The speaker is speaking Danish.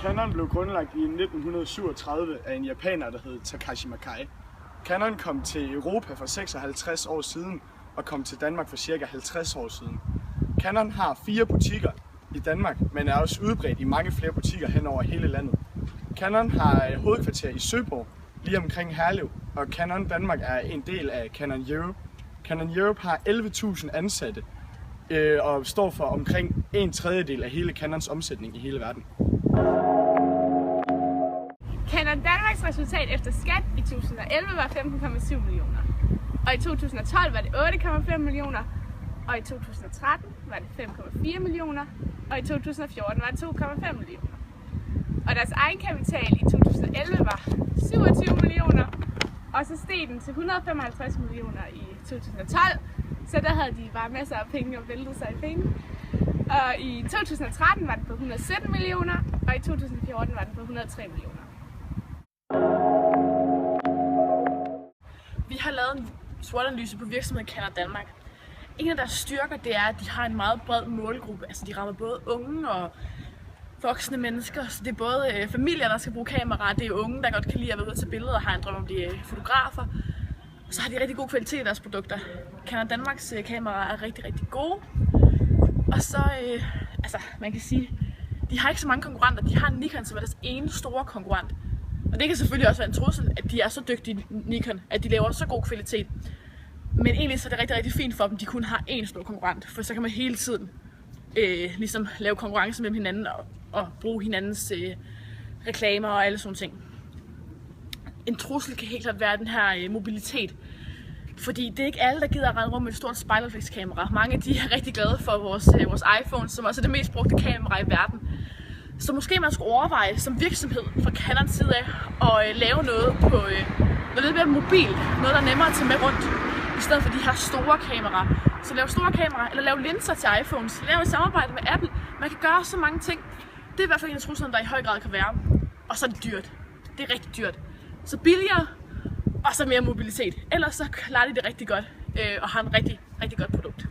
Canon blev grundlagt i 1937 af en japaner, der hed Takashi Makai. Canon kom til Europa for 56 år siden og kom til Danmark for ca. 50 år siden. Canon har 4 butikker i Danmark, men er også udbredt i mange flere butikker hen over hele landet. Canon har hovedkvarter i Søborg, lige omkring Herlev, og Canon Danmark er en del af Canon Europe. Canon Europe har 11.000 ansatte og står for omkring 1/3 af hele Canons omsætning i hele verden. Canon Danmarks resultat efter skat i 2011 var 15,7 millioner, og i 2012 var det 8,5 millioner, og i 2013 var det 5,4 millioner, og i 2014 var det 2,5 millioner. Og deres egenkapital i 2011 var 27 millioner, og så steg den til 155 millioner i 2012, så der havde de bare masser af penge og væltede sig i penge. Og i 2013 var den på 117 millioner, og i 2014 var den på 103 millioner. Vi har lavet en SWOT-analyse på virksomheden Canon Danmark. En af deres styrker, det er, at de har en meget bred målgruppe. Altså de rammer både unge og voksne mennesker. Så det er både familier, der skal bruge kameraer, det er unge, der godt kan lide at være ude og tage billeder og har en drøm om at blive fotografer. Og så har de rigtig god kvalitet i deres produkter. Canon Danmarks kameraer er rigtig, rigtig gode. Og så, man kan sige, de har ikke så mange konkurrenter. De har Nikon, som er deres ene store konkurrent. Og det kan selvfølgelig også være en trussel, at de er så dygtige, Nikon, at de laver så god kvalitet. Men egentlig så er det rigtig, rigtig fint for dem, at de kun har én stor konkurrent. For så kan man hele tiden ligesom lave konkurrence med hinanden og bruge hinandens reklamer og alle sådan ting. En trussel kan helt klart være den her mobilitet. Fordi det er ikke alle, der gider at rende rundt med et stort spejlreflekskamera. Mange de er rigtig glade for vores iPhone, som også er det mest brugte kamera i verden. Så måske man skulle overveje som virksomhed fra Canons side af at lave noget på noget lidt mere mobilt, noget der er nemmere at tage med rundt, i stedet for de her store kameraer. Så lave store kameraer, eller lave linser til iPhones, lave et samarbejde med Apple. Man kan gøre så mange ting. Det er i hvert fald en af truslerne, der i høj grad kan være. Og så er det dyrt. Det er rigtig dyrt. Så billigere, og så mere mobilitet. Ellers så klarer de det rigtig godt, og har en rigtig, rigtig godt produkt.